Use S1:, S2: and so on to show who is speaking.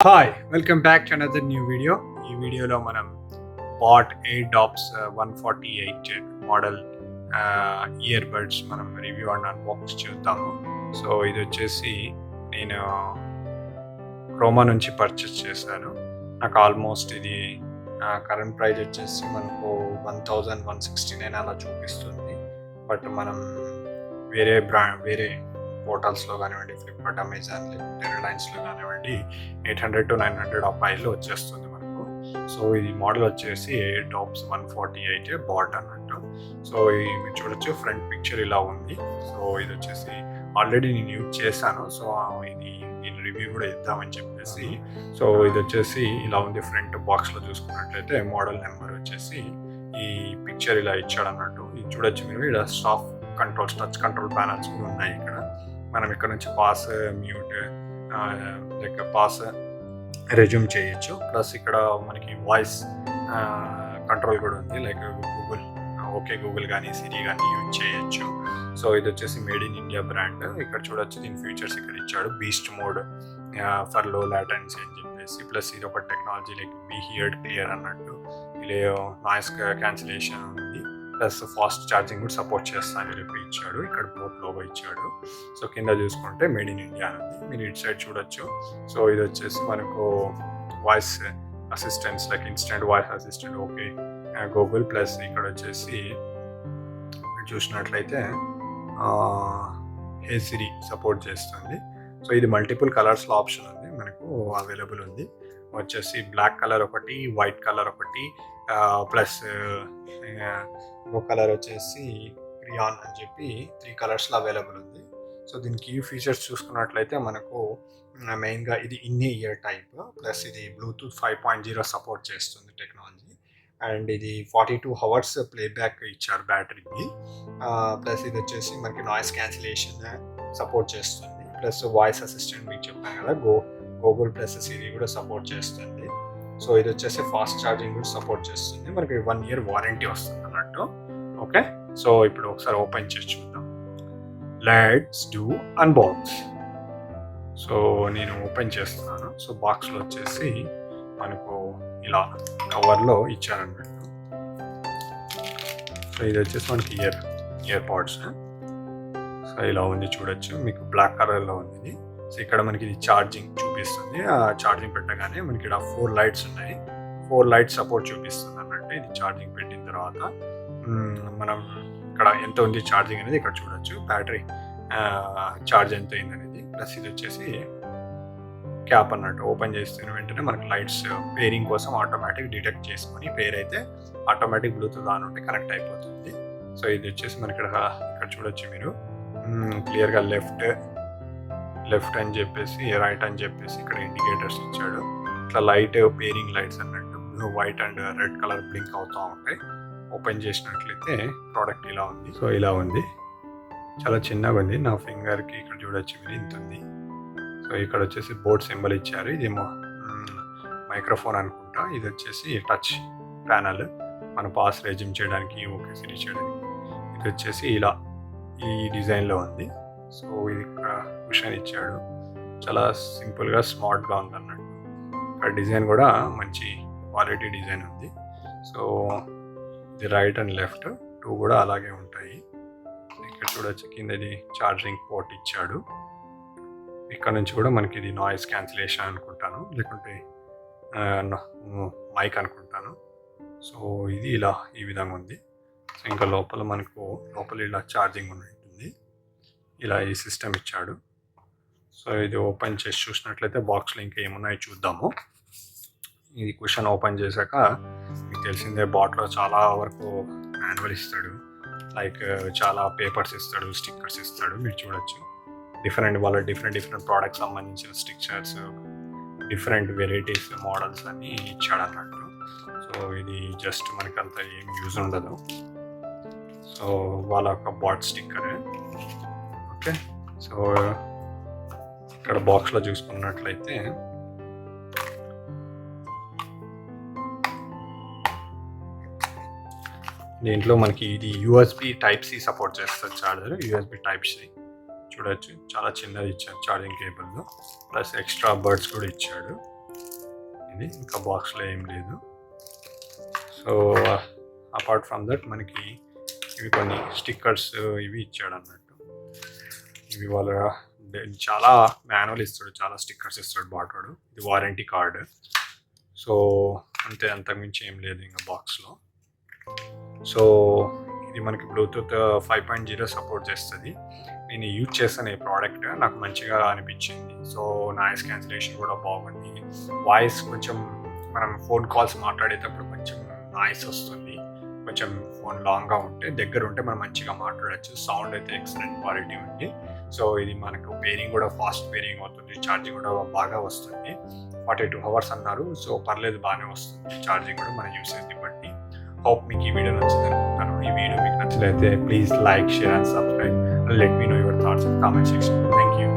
S1: Hi welcome back to another new video. ఈ వీడియోలో మనం బాట్ ఎయిర్డాప్స్ 148 మోడల్ ఇయర్ బడ్స్ మనం రివ్యూ అండ్ అన్బాక్స్ చూద్దాము. సో ఇది వచ్చేసి నేను క్రోమా నుంచి పర్చేస్ చేశాను. నాకు ఆల్మోస్ట్ ఇది కరెంట్ ప్రైస్ వచ్చేసి మనకు 1169 అలా చూపిస్తుంది. బట్ మనం వేరే పోర్టల్స్లో కానివ్వండి, ఫ్లిప్కార్ట్, అమెజాన్, లేకుంటే రిలయన్స్లో కానివ్వండి 800 to 900 ఆ ప్రైస్లో వచ్చేస్తుంది మనకు. సో ఇది మోడల్ వచ్చేసి ఎయిర్డాప్స్ 148 బాట్ అన్నట్టు. సో మీరు చూడొచ్చు, ఫ్రంట్ పిక్చర్ ఇలా ఉంది. సో ఇది వచ్చేసి ఆల్రెడీ నేను యూజ్ చేశాను. సో ఇది నేను రివ్యూ కూడా ఇద్దామని చెప్పేసి. సో ఇది వచ్చేసి ఇలా ఉంది. ఫ్రంట్ బాక్స్లో చూసుకున్నట్లయితే మోడల్ నెంబర్ వచ్చేసి ఈ పిక్చర్ ఇలా ఇచ్చాడు అన్నట్టు. ఇది చూడొచ్చు మీరు, ఇక్కడ soft controls, touch control panels కూడా ఉన్నాయి. ఇక్కడ మనం ఇక్కడ నుంచి pass, mute, like pass resume చేయొచ్చు. ప్లస్ ఇక్కడ మనకి వాయిస్ కంట్రోల్ కూడా ఉంది, లైక్ గూగుల్, ఓకే గూగుల్ కానీ సిరి కానీ యూజ్ చేయొచ్చు. సో ఇది వచ్చేసి మేడ్ ఇన్ ఇండియా బ్రాండ్. ఇక్కడ చూడొచ్చు, దీని ఫీచర్స్ ఇక్కడ ఇచ్చాడు. Beast mode for low latency అని చెప్పేసి, ప్లస్ ఇది ఒక technology like be heard clear అన్నట్టు. ఇలా నాయిస్ క్యాన్సిలేషన్ ఉంది, ప్లస్ ఫాస్ట్ ఛార్జింగ్ కూడా సపోర్ట్ చేస్తాను చెప్పి ఇచ్చాడు. ఇక్కడ పోర్ట్ లోగో ఇచ్చాడు. సో కింద చూసుకుంటే మేడ్ ఇన్ ఇండియా ఉంది. మీరు ఇటు సైడ్ చూడొచ్చు. సో ఇది వచ్చేసి మనకు voice assistants, like instant voice assistant, okay Google, plus ఇక్కడ వచ్చేసి చూసినట్లయితే హే సిరి సపోర్ట్ చేస్తుంది. సో ఇది మల్టిపుల్ కలర్స్లో ఆప్షన్ ఉంది మనకు అవైలబుల్ ఉంది. వచ్చేసి బ్లాక్ కలర్ ఒకటి, వైట్ కలర్ ఒకటి, ప్లస్ ఇంకో కలర్ వచ్చేసి క్రియాన్ అని చెప్పి 3 కలర్స్లో అవైలబుల్ ఉంది. సో దీనికి కీ ఫీచర్స్ చూసుకున్నట్లయితే మనకు మెయిన్గా ఇది ఇన్ ఇయర్ టైప్, ప్లస్ ఇది బ్లూటూత్ 5.0 సపోర్ట్ చేస్తుంది టెక్నాలజీ. అండ్ ఇది 42 hours ప్లేబ్యాక్ ఇచ్చారు బ్యాటరీకి. ప్లస్ ఇది వచ్చేసి మనకి నాయిస్ క్యాన్సిలేషన్ సపోర్ట్ చేస్తుంది. ప్లస్ వాయిస్ అసిస్టెంట్ మీకు చెప్పాను కదా, గూగుల్ ప్లస్ సిరి కూడా సపోర్ట్ చేస్తుంది. సో ఇది వచ్చేసి ఫాస్ట్ ఛార్జింగ్ కూడా సపోర్ట్ చేస్తుంది. మనకి 1 year వారంటీ వస్తుంది అన్నట్టు. ఓకే, సో ఇప్పుడు ఒకసారి ఓపెన్ చేసి చూద్దాం. Let's do unbox. సో నేను ఓపెన్ చేస్తున్నాను. సో బాక్స్లో వచ్చేసి మనకు ఇలా కవర్లో ఇచ్చారన్నట్టు. సో ఇది వచ్చేసి మనకి ఇయర్ పాడ్స్. సో ఇలా ఉంది చూడొచ్చు, మీకు బ్లాక్ కలర్లో ఉంది. సో ఇక్కడ మనకి ఇది ఛార్జింగ్ చూపిస్తుంది. ఆ ఛార్జింగ్ పెట్టగానే మనకి ఇక్కడ 4 లైట్స్ ఉన్నాయి. 4 లైట్స్ సపోర్ట్ చూపిస్తుంది అన్నట్టు. ఇది ఛార్జింగ్ పెట్టిన తర్వాత మనం ఇక్కడ ఎంత ఉంది ఛార్జింగ్ అనేది ఇక్కడ చూడొచ్చు. బ్యాటరీ ఛార్జ్ ఎంత అయింది అనేది. ప్లస్ ఇది వచ్చేసి క్యాప్ అన్నట్టు. ఓపెన్ చేస్తున్న వెంటనే మనకి లైట్స్ పేరింగ్ కోసం ఆటోమేటిక్ డిటెక్ట్ చేసుకొని, పేర్ అయితే ఆటోమేటిక్ బ్లూటూత్ ఆన్ ఉంటే కనెక్ట్ అయిపోతుంది. సో ఇది వచ్చేసి మనకి ఇక్కడ చూడొచ్చు మీరు క్లియర్గా లెఫ్ట్ అని చెప్పేసి, రైట్ అని చెప్పేసి ఇక్కడ ఇండికేటర్స్ ఇచ్చాడు. ఇట్లా లైట్ పేరింగ్ లైట్స్ అన్నట్టు white and red colour blink అవుతూ ఉంటాయి. ఓపెన్ చేసినట్లయితే ప్రోడక్ట్ ఇలా ఉంది. సో ఇలా ఉంది, చాలా చిన్నగా ఉంది. నా ఫింగర్కి ఇక్కడ చూడొచ్చు మీరు ఇంత ఉంది. సో ఇక్కడ వచ్చేసి బోర్డ్ సింబల్ ఇచ్చారు. ఇదేమో మైక్రోఫోన్ అనుకుంటా. ఇది వచ్చేసి టచ్ ప్యానల్, మన పాస్ రెజ్యూమ్ చేయడానికి, ఓకే సిరి చేయడానికి. ఇది వచ్చేసి ఇలా ఈ డిజైన్లో ఉంది. సో ఇది ఇక్కడ కుషన్ ఇచ్చాడు. చాలా సింపుల్గా స్మార్ట్గా ఉంది అన్నట్టు. ఇక్కడ డిజైన్ కూడా మంచి క్వాలిటీ డిజైన్ ఉంది. సో ఇది రైట్ అండ్ లెఫ్ట్ 2 కూడా అలాగే ఉంటాయి. ఇక్కడ చూడొచ్చు, కింద ఇది ఛార్జింగ్ పోర్ట్ ఇచ్చాడు. ఇక్కడ నుంచి కూడా మనకి ఇది నాయిస్ క్యాన్సిలేషన్ అనుకుంటాను, లేకుంటే మైక్ అనుకుంటాను. సో ఇది ఇలా ఈ విధంగా ఉంది. సో ఇంకా లోపల ఇలా ఛార్జింగ్ ఉంటుంది. ఇలా ఈ సిస్టమ్ ఇచ్చాడు. సో ఇది ఓపెన్ చేసి చూసినట్లయితే బాక్స్లో ఇంకా ఏమున్నాయో చూద్దాము. ఇది క్వశ్చన్ ఓపెన్ చేశాక మీకు తెలిసిందే, బాట్లో చాలా వరకు మాన్యువల్ ఇస్తాడు, లైక్ చాలా పేపర్స్ ఇస్తాడు, స్టిక్కర్స్ ఇస్తాడు. మీరు చూడొచ్చు, డిఫరెంట్ ప్రోడక్ట్స్ సంబంధించిన స్టిక్కర్స్, డిఫరెంట్ వెరైటీస్, మోడల్స్ అన్నీ ఇచ్చాడు అన్నట్టు. సో ఇది జస్ట్ మనకి అంత ఏం యూజ్ ఉండదు. సో వాళ్ళ ఒక బాట్ స్టిక్కర్. ఓకే, సో ఇక్కడ బాక్స్లో చూసుకున్నట్లయితే దీంట్లో మనకి ఇది యూఎస్బి టైప్ సి సపోర్ట్ చేస్తుంది చార్జర్. యూఎస్బి టైప్ సి చూడొచ్చు, చాలా చిన్నది ఇచ్చారు ఛార్జింగ్ కేబుల్లో. ప్లస్ ఎక్స్ట్రా బర్డ్స్ కూడా ఇచ్చాడు. అయిపోయింది, ఇంకా బాక్స్లో ఏం లేదు. సో అపార్ట్ ఫ్రమ్ దట్ మనకి ఇవి కొన్ని స్టిక్కర్స్ ఇవి ఇచ్చాడు అన్నట్టు. ఇవి వాళ్ళ చాలా మాన్యువల్ ఇస్తాడు, చాలా స్టిక్కర్స్ ఇస్తాడు బాటోడు. ఇది వారంటీ కార్డు. సో అంతే, అంతకుమించి ఏం లేదు ఇంకా బాక్స్లో. సో ఇది మనకి బ్లూటూత్ 5.0 సపోర్ట్ చేస్తుంది. నేను యూజ్ చేస్తాను ఈ ప్రోడక్ట్, నాకు మంచిగా అనిపించింది. సో నాయిస్ క్యాన్సిలేషన్ కూడా బాగుంది. వాయిస్ కొంచెం మనం ఫోన్ కాల్స్ మాట్లాడేటప్పుడు కొంచెం నాయిస్ వస్తుంది, కొంచెం ఫోన్ లాంగ్గా ఉంటే. దగ్గర ఉంటే మనం మంచిగా మాట్లాడచ్చు. సౌండ్ అయితే ఎక్సలెంట్ క్వాలిటీ ఉంది. సో ఇది మనకు పేరింగ్ కూడా ఫాస్ట్ పేరింగ్ అవుతుంది, ఛార్జింగ్ కూడా బాగా వస్తుంది. 42 hours అన్నారు. సో పర్లేదు, బాగానే వస్తుంది ఛార్జింగ్ కూడా మన యూసేజ్ని బట్టి. హోప్ మీకు ఈ వీడియో నచ్చింది అనుకుంటాను. ఈ వీడియో మీకు నచ్చినట్లయితే please like, share and subscribe. Let me know your thoughts in comment section. Thank you.